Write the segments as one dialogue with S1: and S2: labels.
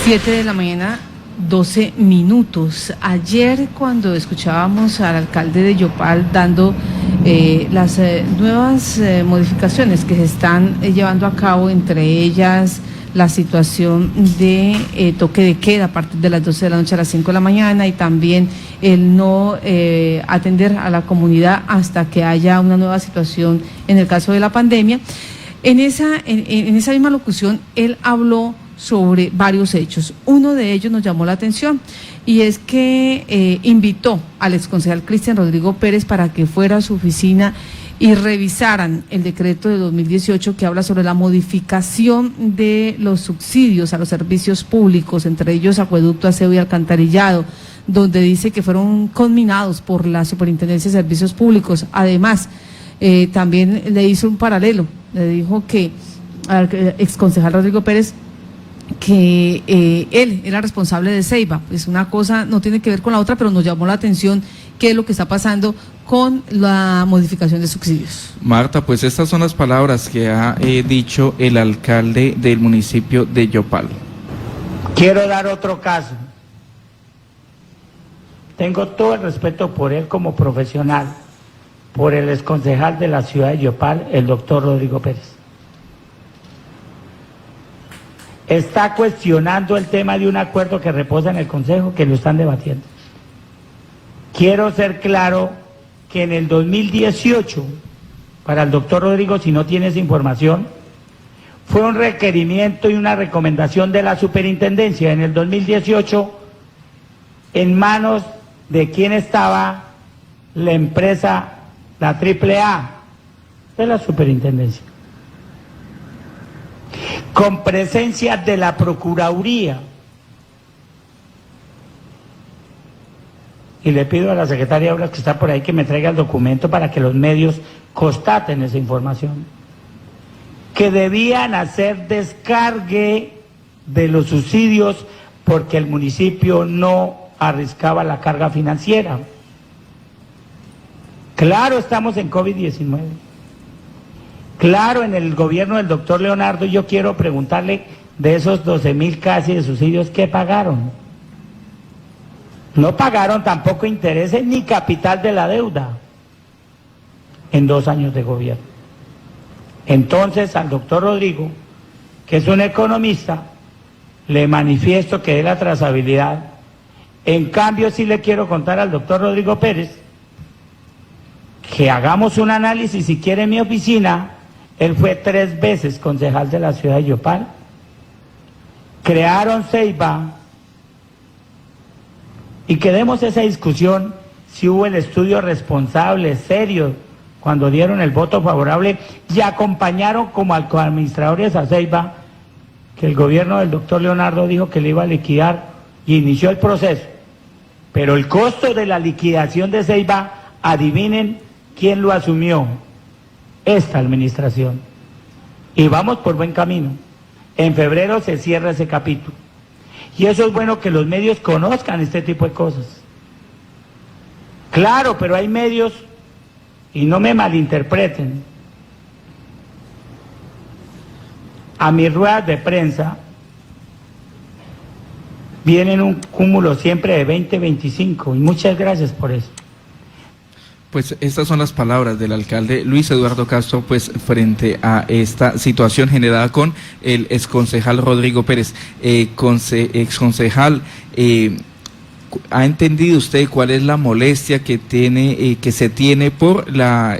S1: 7 de la mañana, 12 minutos. Ayer, cuando escuchábamos al alcalde de Yopal dando las nuevas modificaciones que se están llevando a cabo, entre ellas la situación de toque de queda a partir de las 12 de la noche a las 5 de la mañana, y también el no atender a la comunidad hasta que haya una nueva situación en el caso de la pandemia. En esa misma locución, él habló sobre varios hechos. Uno de ellos nos llamó la atención, y es que invitó al exconcejal Cristian Rodrigo Pérez para que fuera a su oficina y revisaran el decreto de 2018 que habla sobre la modificación de los subsidios a los servicios públicos, entre ellos acueducto, aseo y alcantarillado, donde dice que fueron conminados por la Superintendencia de Servicios Públicos. Además, también le hizo un paralelo, le dijo que al exconcejal Rodrigo Pérez que él era responsable de Ceiba. Pues una cosa no tiene que ver con la otra, pero nos llamó la atención qué es lo que está pasando con la modificación de subsidios.
S2: Marta, pues estas son las palabras que ha dicho el alcalde del municipio de Yopal.
S3: Quiero dar otro caso. Tengo todo el respeto por él como profesional, por el exconcejal de la ciudad de Yopal, el doctor Rodrigo Pérez. Está cuestionando el tema de un acuerdo que reposa en el Consejo, que lo están debatiendo. Quiero ser claro que en el 2018, para el doctor Rodrigo, si no tiene esa información, fue un requerimiento y una recomendación de la superintendencia en el 2018, en manos de quien estaba la empresa, la AAA, de la superintendencia, con presencia de la Procuraduría. Y le pido a la secretaria de Obras, que está por ahí, que me traiga el documento para que los medios constaten esa información, que debían hacer descargue de los subsidios porque el municipio no arriesgaba la carga financiera. Claro, estamos en COVID-19. Claro, en el gobierno del doctor Leonardo, yo quiero preguntarle, de esos 12.000 casi de subsidios, ¿qué pagaron? No pagaron tampoco intereses ni capital de la deuda en 2 años de gobierno. Entonces, al doctor Rodrigo, que es un economista, le manifiesto que dé la trazabilidad. En cambio, sí le quiero contar al doctor Rodrigo Pérez que hagamos un análisis, si quiere, en mi oficina. Él fue 3 veces concejal de la ciudad de Yopal. Crearon Ceiba, y que demos esa discusión si hubo el estudio responsable, serio, cuando dieron el voto favorable y acompañaron como administradores a Ceiba, que el gobierno del doctor Leonardo dijo que le iba a liquidar y inició el proceso. Pero el costo de la liquidación de Ceiba, adivinen quién lo asumió: esta administración. Y vamos por buen camino. En febrero se cierra ese capítulo. Y eso es bueno, que los medios conozcan este tipo de cosas. Claro, pero hay medios, y no me malinterpreten, a mis ruedas de prensa vienen un cúmulo siempre de 20, 25, y muchas gracias por eso.
S2: Pues estas son las palabras del alcalde Luis Eduardo Castro, pues frente a esta situación generada con el exconcejal Rodrigo Pérez. Exconcejal, ¿ha entendido usted cuál es la molestia que se tiene por la,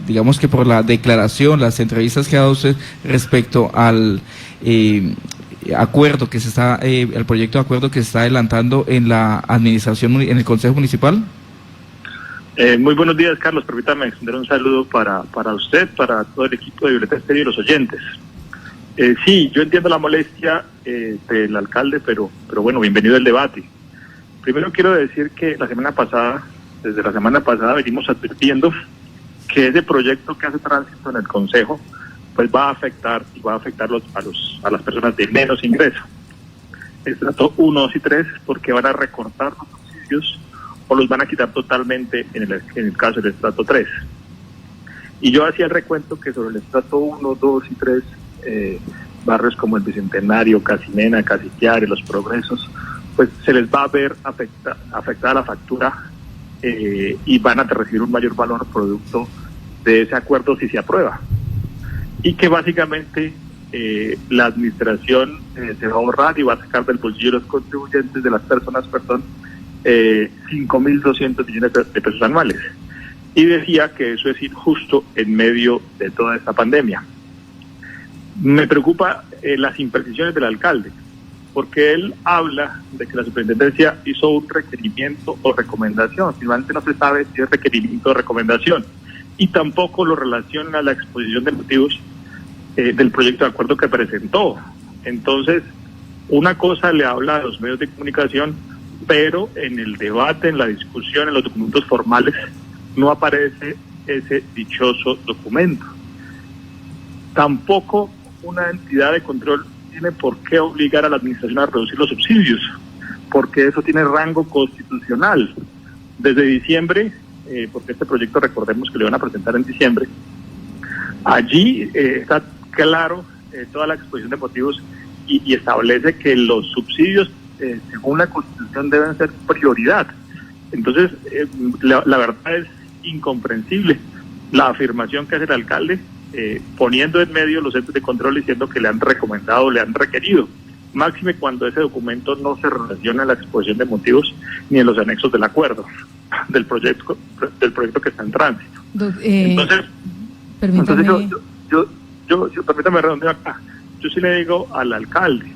S2: digamos que por la declaración, las entrevistas que ha dado usted respecto al acuerdo que se está, el proyecto de acuerdo que se está adelantando en la administración, en el Consejo Municipal?
S4: Muy buenos días, Carlos. Permítame extender un saludo para usted, para todo el equipo de Violeta Estéreo y los oyentes. Sí, yo entiendo la molestia del alcalde, pero bueno, bienvenido al debate. Primero quiero decir que desde la semana pasada venimos advirtiendo que ese proyecto que hace tránsito en el Consejo, pues va a afectar a las personas de menos ingreso. Estrato 1, 2 y 3, porque van a recortar los subsidios o los van a quitar totalmente en el caso del estrato 3. Y yo hacía el recuento que sobre el estrato 1, 2 y 3 barrios como el Bicentenario, Casinena, Casiquiare, Los Progresos, pues se les va a ver afectada la factura y van a recibir un mayor valor producto de ese acuerdo si se aprueba. Y que básicamente la administración se va a ahorrar y va a sacar del bolsillo de los contribuyentes, de las personas, 5.200 millones de pesos anuales. Y decía que eso es injusto en medio de toda esta pandemia. Me preocupa las imprecisiones del alcalde, porque él habla de que la superintendencia hizo un requerimiento o recomendación. Finalmente no se sabe si es requerimiento o recomendación, y tampoco lo relaciona a la exposición de motivos del proyecto de acuerdo que presentó. Entonces, una cosa le habla a los medios de comunicación, pero en el debate, en la discusión, en los documentos formales, no aparece ese dichoso documento. Tampoco una entidad de control tiene por qué obligar a la administración a reducir los subsidios, porque eso tiene rango constitucional. Desde diciembre, porque este proyecto recordemos que lo van a presentar en diciembre, allí está claro toda la exposición de motivos y establece que los subsidios, según la Constitución, deben ser prioridad. Entonces, la verdad es incomprensible la afirmación que hace el alcalde, poniendo en medio los entes de control diciendo que le han recomendado, le han requerido, máxime cuando ese documento no se relaciona a la exposición de motivos ni en los anexos del acuerdo, del proyecto que está en tránsito. Entonces,
S1: permítame.
S4: Permítame redondear acá. Yo sí le digo al alcalde,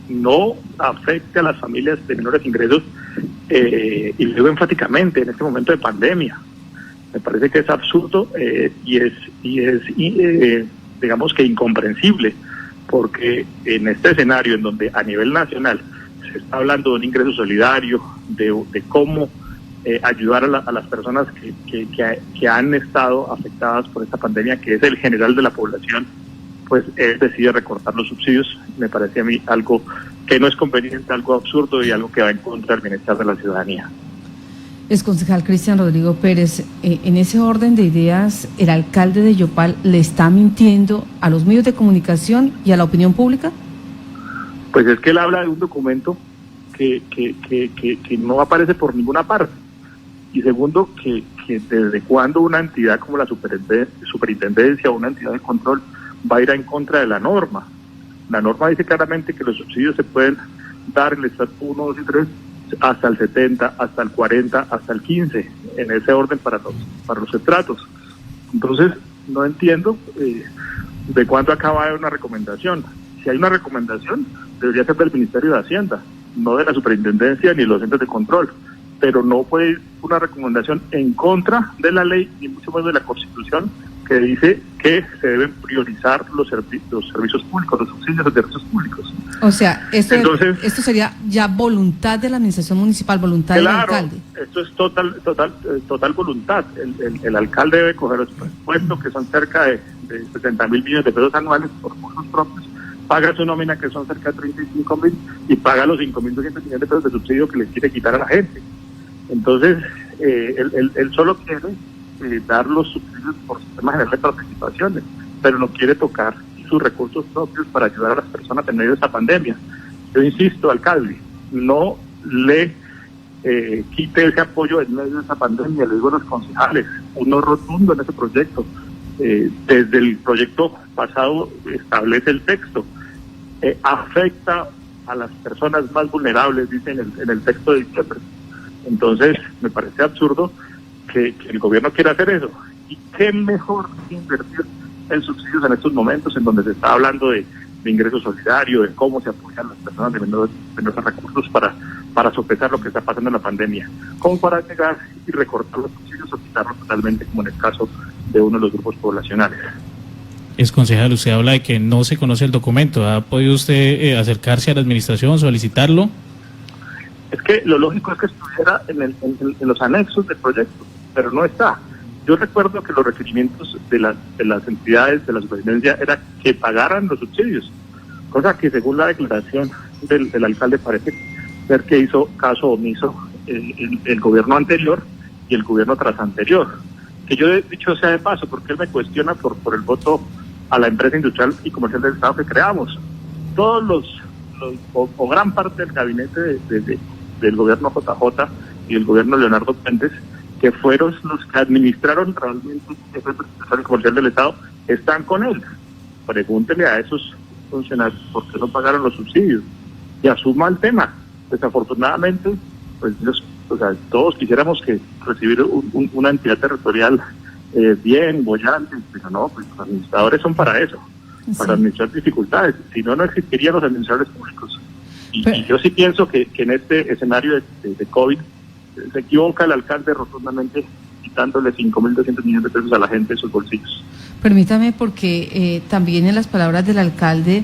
S4: no afecte a las familias de menores ingresos, y lo digo enfáticamente en este momento de pandemia. Me parece que es absurdo y es digamos que incomprensible, porque en este escenario en donde a nivel nacional se está hablando de un ingreso solidario, de cómo ayudar a las personas que han estado afectadas por esta pandemia, que es el general de la población, pues él decide recortar los subsidios. Me parece a mí algo que no es conveniente, algo absurdo y algo que va en contra del bienestar de la ciudadanía.
S1: Exconcejal Cristian Rodrigo Pérez, en ese orden de ideas, ¿el alcalde de Yopal le está mintiendo a los medios de comunicación y a la opinión pública?
S4: Pues es que él habla de un documento que no aparece por ninguna parte. Y segundo, que desde cuándo una entidad como la superintendencia o una entidad de control va a ir en contra de la norma. La norma dice claramente que los subsidios se pueden dar en el estrato 1, 2 y 3 hasta el 70, hasta el 40, hasta el 15, en ese orden para los estratos. Entonces, no entiendo de cuándo acaba una recomendación. Si hay una recomendación, debería ser del Ministerio de Hacienda, no de la superintendencia ni de los entes de control. Pero no puede ir una recomendación en contra de la ley, ni mucho menos de la Constitución, que dice que se deben priorizar los servicios públicos, los subsidios de servicios públicos.
S1: O sea, esto sería ya voluntad de la administración municipal, voluntad del alcalde.
S4: Esto es total voluntad. El alcalde debe coger los presupuestos, que son cerca de 60.000 millones de pesos anuales por recursos propios, paga su nómina, que son cerca de 35.000, y paga los 5.200 millones de pesos de subsidio que le quiere quitar a la gente. Entonces, él solo quiere dar los subsidios por sistema general de participaciones, pero no quiere tocar sus recursos propios para ayudar a las personas en medio de esta pandemia. Yo insisto, alcalde, no le quite ese apoyo en medio de esta pandemia. Le digo a los concejales, uno rotundo en ese proyecto. Desde el proyecto pasado establece el texto. Afecta a las personas más vulnerables, dice en el texto de diciembre. Entonces, me parece absurdo que el gobierno quiera hacer eso. Y qué mejor que invertir en subsidios en estos momentos en donde se está hablando de ingreso solidario, de cómo se apoyan las personas de menores recursos para sopesar lo que está pasando en la pandemia, como para llegar y recortar los subsidios o quitarlos totalmente, como en el caso de uno de los grupos poblacionales.
S5: Exconcejal, usted habla de que no se conoce el documento. ¿Ha podido usted acercarse a la administración, solicitarlo?
S4: Es que lo lógico es que estuviera en los anexos del proyecto, pero no está. Yo recuerdo que los requerimientos de las entidades de la superintendencia era que pagaran los subsidios, cosa que según la declaración del alcalde parece ser que hizo caso omiso el gobierno anterior y el gobierno tras anterior. Que yo he dicho sea de paso, porque él me cuestiona por el voto a la empresa industrial y comercial del Estado que creamos. todos o gran parte del gabinete del gobierno JJ y del gobierno Leonardo Puentes, que fueron los que administraron realmente el sector comercial del Estado, están con él. Pregúntele a esos funcionarios por qué no pagaron los subsidios y asuma el tema. Desafortunadamente, pues todos quisiéramos que recibir una entidad territorial bien, bollante, pero no, pues los administradores son para eso, para administrar dificultades. Si no, no existirían los administradores públicos. Y yo sí pienso que en este escenario de COVID se equivoca el alcalde rotundamente quitándole 5.200 millones de pesos a la gente de sus bolsillos.
S1: Permítame, porque también en las palabras del alcalde,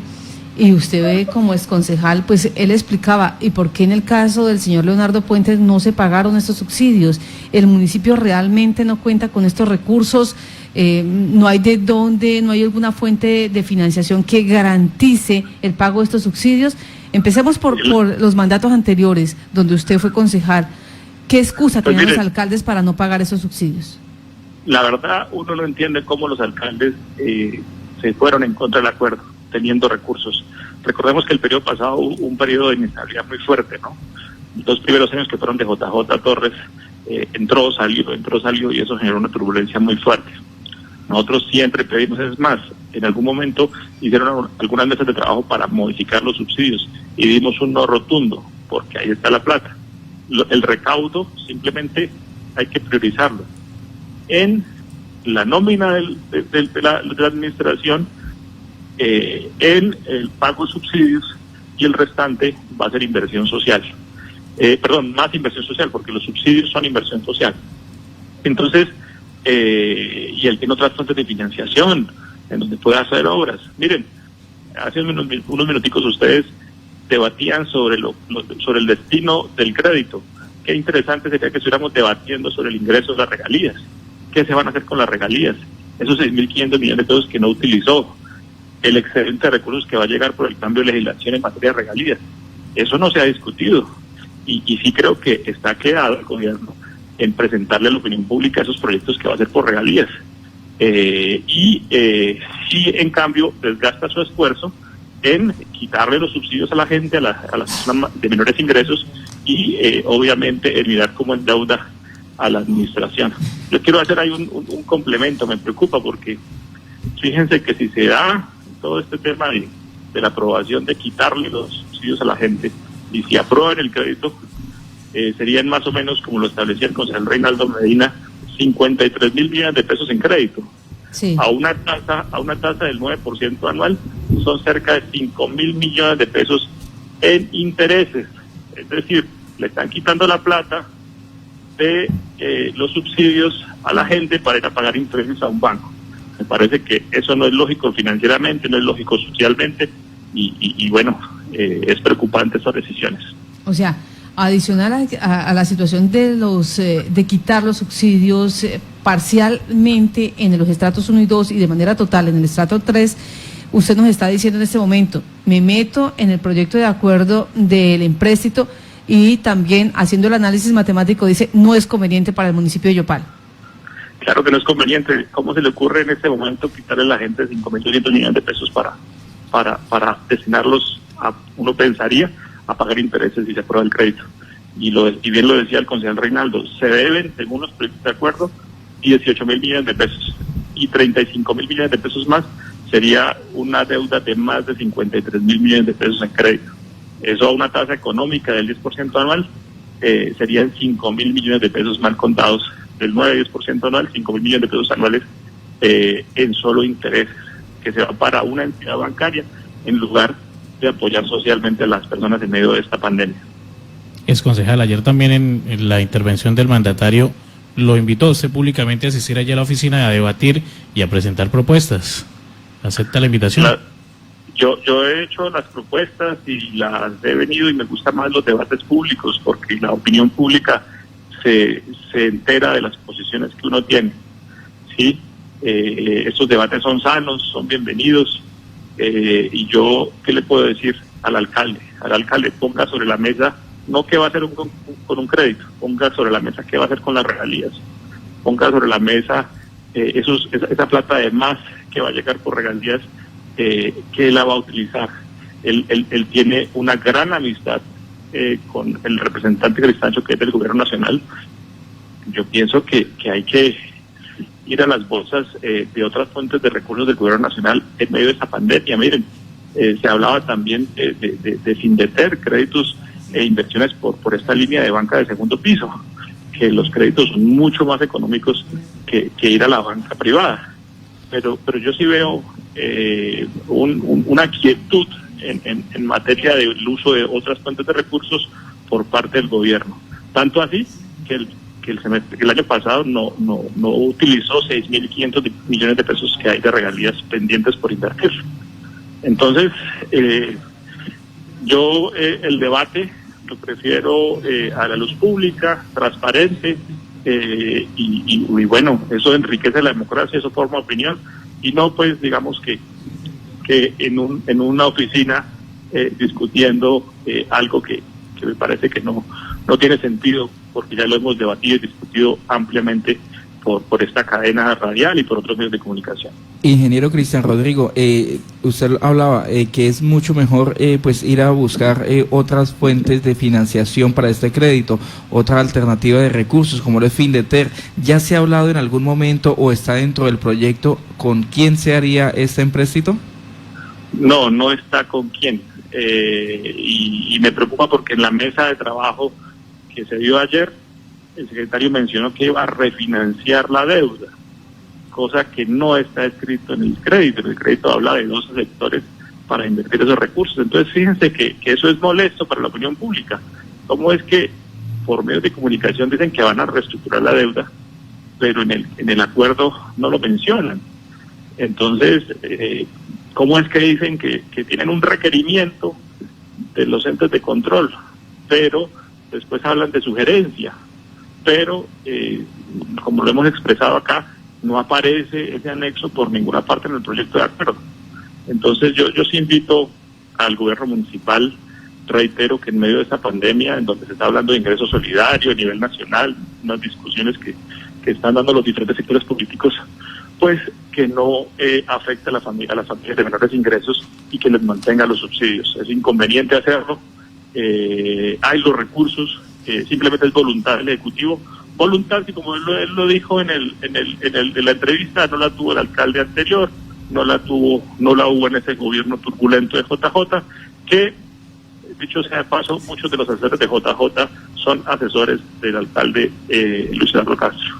S1: y usted ve como exconcejal, pues él explicaba, ¿y por qué en el caso del señor Leonardo Puentes no se pagaron estos subsidios? El municipio realmente no cuenta con estos recursos, no hay de dónde, no hay alguna fuente de financiación que garantice el pago de estos subsidios. Empecemos por los mandatos anteriores, donde usted fue concejal. ¿Qué excusa tenían los alcaldes para no pagar esos subsidios?
S4: La verdad, uno no entiende cómo los alcaldes se fueron en contra del acuerdo, teniendo recursos. Recordemos que el periodo pasado hubo un periodo de inestabilidad muy fuerte, ¿no? Los primeros años que fueron de JJ Torres, entró, salió, y eso generó una turbulencia muy fuerte. Nosotros siempre pedimos, es más, en algún momento hicieron algunas mesas de trabajo para modificar los subsidios y dimos un no rotundo, porque ahí está la plata. El recaudo simplemente hay que priorizarlo. En la nómina de la administración, en el pago de subsidios, y el restante va a ser inversión social. Más inversión social, porque los subsidios son inversión social. Entonces, y él tiene otras fuentes de financiación en donde puede hacer obras. Miren, hace unos minuticos ustedes debatían sobre el destino del crédito. Qué interesante sería que estuviéramos debatiendo sobre el ingreso de las regalías. ¿Qué se van a hacer con las regalías? Esos 6.500 millones de pesos que no utilizó, el excedente de recursos que va a llegar por el cambio de legislación en materia de regalías. Eso no se ha discutido. Y sí creo que está quedado el gobierno en presentarle a la opinión pública esos proyectos que va a hacer por regalías. Sí, en cambio, desgasta su esfuerzo en quitarle los subsidios a la gente, a las personas de menores ingresos, y obviamente en mirar cómo endeuda a la administración. Yo quiero hacer ahí un complemento, me preocupa porque fíjense que si se da todo este tema de la aprobación de quitarle los subsidios a la gente, y si aprueban el crédito, serían más o menos, como lo establecía el concejal Reinaldo Medina, 53.000 millones de pesos en crédito. Sí. A una tasa del 9% anual, son cerca de 5.000 millones de pesos en intereses. Es decir, le están quitando la plata de los subsidios a la gente para ir a pagar intereses a un banco. Me parece que eso no es lógico financieramente, no es lógico socialmente, y bueno, es preocupante esas decisiones.
S1: O sea, adicional a la situación de quitar los subsidios parcialmente en los estratos 1 y 2 y de manera total en el estrato 3, usted nos está diciendo en este momento, me meto en el proyecto de acuerdo del empréstito, y también haciendo el análisis matemático dice, no es conveniente para el municipio de Yopal.
S4: Claro que no es conveniente. ¿Cómo se le ocurre en este momento quitarle a la gente 5.200 millones de pesos para destinarlos a, uno pensaría, a pagar intereses si se aprueba el crédito? Y bien lo decía el concejal Reinaldo, se deben, según los proyectos de acuerdo, 18.000 millones de pesos, y 35.000 millones de pesos más sería una deuda de más de 53.000 millones de pesos en crédito. Eso a una tasa económica del 10% anual serían 5.000 millones de pesos mal contados, del 9-10% anual, 5.000 millones de pesos anuales en solo intereses, que se va para una entidad bancaria en lugar de apoyar socialmente a las personas en medio de esta pandemia.
S5: Exconcejal, ayer también en la intervención del mandatario lo invitó usted públicamente a asistir allá a la oficina a debatir y a presentar propuestas. ¿Acepta la invitación?
S4: Yo he hecho las propuestas y las he venido, y me gustan más los debates públicos porque la opinión pública se entera de las posiciones que uno tiene. ¿Sí? Estos debates son sanos, son bienvenidos, y yo, ¿qué le puedo decir al alcalde? Al alcalde, ponga sobre la mesa, no qué va a hacer con un crédito, ponga sobre la mesa qué va a hacer con las regalías, ponga sobre la mesa esa plata de más que va a llegar por regalías, que la va a utilizar. Él tiene una gran amistad con el representante Cristancho, que es del gobierno nacional. Yo pienso que hay que ir a las bolsas de otras fuentes de recursos del gobierno nacional en medio de esta pandemia. Miren, se hablaba también de Findeter, créditos e inversiones por esta línea de banca de segundo piso, que los créditos son mucho más económicos que ir a la banca privada. Pero yo sí veo una quietud en materia del uso de otras fuentes de recursos por parte del gobierno. Tanto así que el año pasado no utilizó 6.500 millones de pesos que hay de regalías pendientes por invertir. Entonces, yo el debate lo prefiero a la luz pública, transparente, y bueno, eso enriquece la democracia, eso forma opinión, y no pues digamos que en una oficina discutiendo algo que me parece que no tiene sentido, porque ya lo hemos debatido y discutido ampliamente por esta cadena radial y por otros medios de comunicación.
S2: Ingeniero Cristian Rodrigo, usted hablaba que es mucho mejor pues ir a buscar otras fuentes de financiación para este crédito, otra alternativa de recursos como el Findeter. ¿Ya se ha hablado en algún momento o está dentro del proyecto con quién se haría este empréstito?
S4: No está con quién. Y me preocupa porque en la mesa de trabajo que se dio ayer, el secretario mencionó que iba a refinanciar la deuda, cosa que no está escrito en el crédito. El crédito habla de 12 sectores para invertir esos recursos. Entonces fíjense que eso es molesto para la opinión pública. ¿Cómo es que por medios de comunicación dicen que van a reestructurar la deuda, pero en el acuerdo no lo mencionan? Entonces, ¿cómo es que dicen que tienen un requerimiento de los entes de control, pero después hablan de sugerencia? Pero, como lo hemos expresado acá, no aparece ese anexo por ninguna parte en el proyecto de acuerdo. Entonces yo sí invito al gobierno municipal, reitero que en medio de esta pandemia, en donde se está hablando de ingreso solidario a nivel nacional, unas discusiones que están dando los diferentes sectores políticos, pues que no afecte a las familias de menores ingresos y que les mantenga los subsidios. Es inconveniente hacerlo, hay los recursos, simplemente es voluntad del Ejecutivo, voluntad que, como él lo dicho en la entrevista, no la tuvo el alcalde anterior, no la hubo en ese gobierno turbulento de JJ, que, dicho sea de paso, muchos de los asesores de JJ son asesores del alcalde Luis Eduardo Castro.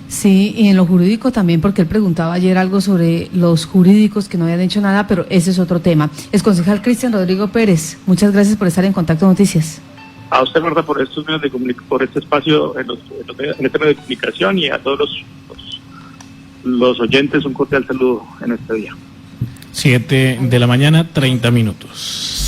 S1: Sí, y en lo jurídico también, porque él preguntaba ayer algo sobre los jurídicos que no habían hecho nada, pero ese es otro tema. Exconcejal Cristian Rodrigo Pérez, muchas gracias por estar en Contacto Noticias.
S4: A usted, Marta, por estos medios por este espacio en este medio de comunicación, y a todos los oyentes un cordial saludo en este día.
S5: 7 de la mañana, 30 minutos.